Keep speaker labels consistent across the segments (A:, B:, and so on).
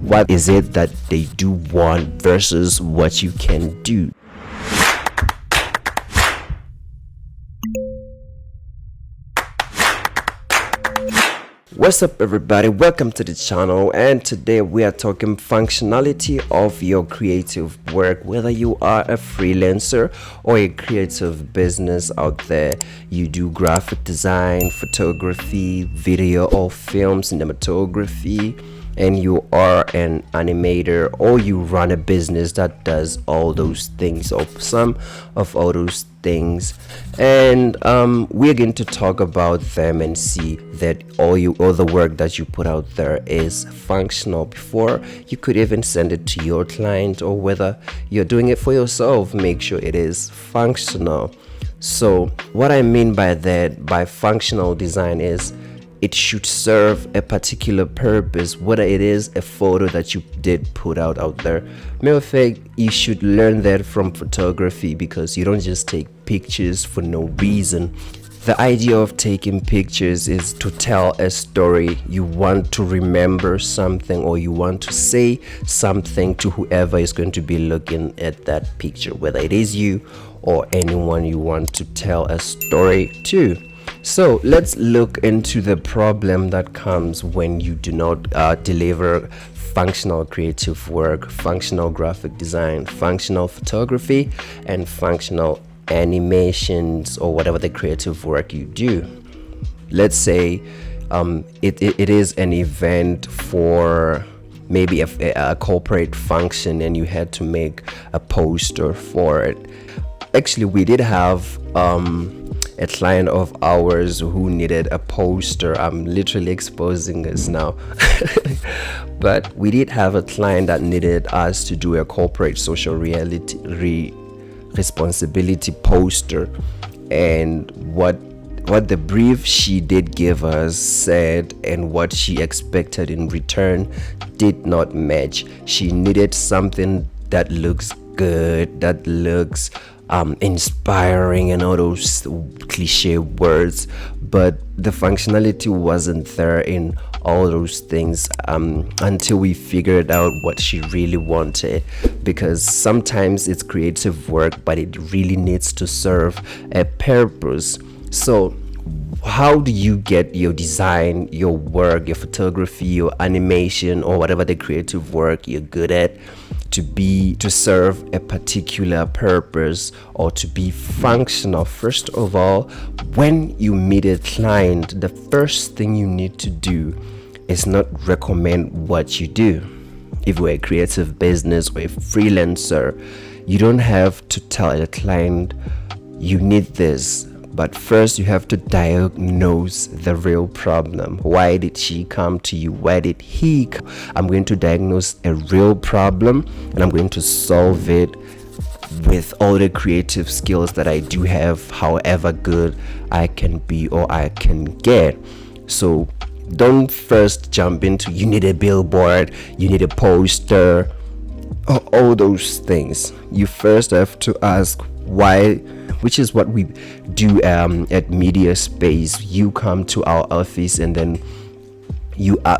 A: what is it that they do want versus what you can do. What's up everybody, welcome to the channel, and today we are talking functionality of your creative work. Whether you are a freelancer or a creative business out there, you do graphic design, photography, video or film cinematography, and you are an animator, or you run a business that does all those things or some of all those things, and we're going to talk about them and see that all the work that you put out there is functional before you could even send it to your client, or whether you're doing it for yourself, make sure it is functional. So what I mean by that, by functional design, is it should serve a particular purpose, whether it is a photo that you did put out there. Matter of fact, you should learn that from photography, because you don't just take pictures for no reason. The idea of taking pictures is to tell a story. You want to remember something, or you want to say something to whoever is going to be looking at that picture, whether it is you or anyone you want to tell a story to. So let's look into the problem that comes when you do not deliver functional creative work, functional graphic design, functional photography, and functional animations, or whatever the creative work you do. Let's say it is an event for maybe a corporate function, and you had to make a poster for it. Actually, we did have a client of ours who needed a poster. I'm literally exposing this now. But we did have a client that needed us to do a corporate social responsibility poster, and what the brief she did give us said and what she expected in return did not match. She needed something that looks good, that looks inspiring, and all those cliche words, but the functionality wasn't there in all those things until we figured out what she really wanted. Because sometimes it's creative work, but it really needs to serve a purpose. So how do you get your design, your work, your photography, your animation, or whatever the creative work you're good at to serve a particular purpose, or to be functional? First of all, when you meet a client, the first thing you need to do is not recommend what you do. If you're a creative business or a freelancer, you don't have to tell a client you need this. But first, you have to diagnose the real problem. Why did she come to you? Why did he come? I'm going to diagnose a real problem, and I'm going to solve it with all the creative skills that I do have, however good I can be or I can get. So don't first jump into, you need a billboard, you need a poster, all those things. You first have to ask why, which is what we do at MediaSpace. You come to our office, and then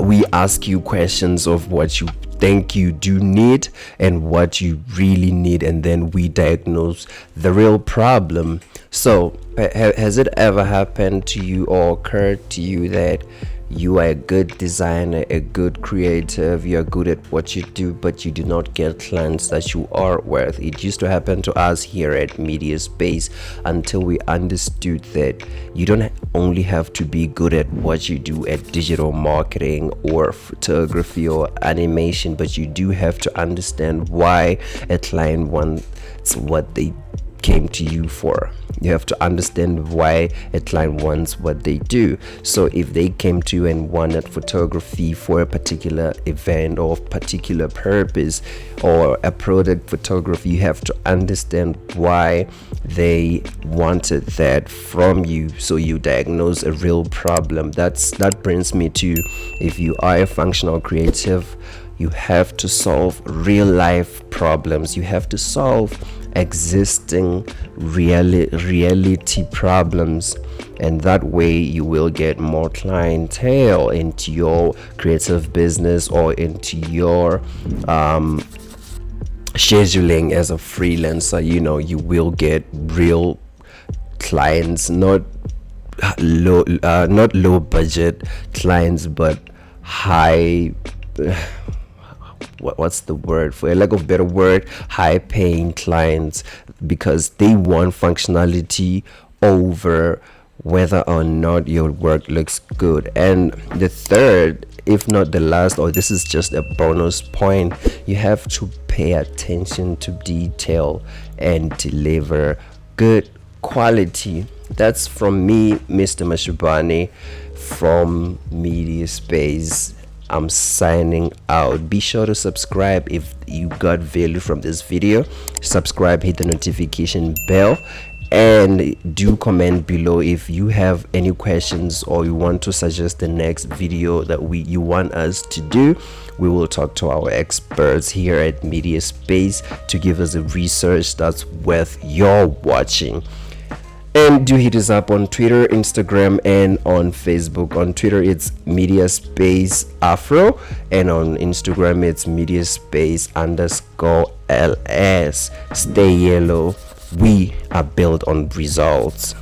A: we ask you questions of what you think you do need and what you really need, and then we diagnose the real problem. So has it ever happened to you or occurred to you that you are a good designer, a good creative, you're good at what you do, but you do not get clients that you are worth? It used to happen to us here at MediaSpace, until we understood that you don't only have to be good at what you do at digital marketing or photography or animation, but you do have to understand why a client wants what they came to you for. You have to understand why a client wants what they do. So if they came to you and wanted photography for a particular event or particular purpose, or a product photography, you have to understand why they wanted that from you, so you diagnose a real problem. That brings me to, if you are a functional creative, You have to solve real life problems. You have to solve existing reality problems, and that way you will get more clientele into your creative business or into your scheduling as a freelancer. You will get real clients, not low budget clients, but high what's the word, for a lack of a better word, high paying clients, because they want functionality over whether or not your work looks good. And the third, if not the last, or this is just a bonus point, you have to pay attention to detail and deliver good quality. That's from me, Mr. Mashubani, from MediaSpace. I'm signing out. Be sure to subscribe if you got value from this video. Subscribe, hit the notification bell, and do comment below if you have any questions or you want to suggest the next video that you want us to do. We will talk to our experts here at MediaSpace to give us a research that's worth your watching. And do hit us up on Twitter, Instagram, and on Facebook. On Twitter, it's MediaSpace Afro, and on Instagram, it's MediaSpace_LS. Stay yellow. We are built on results.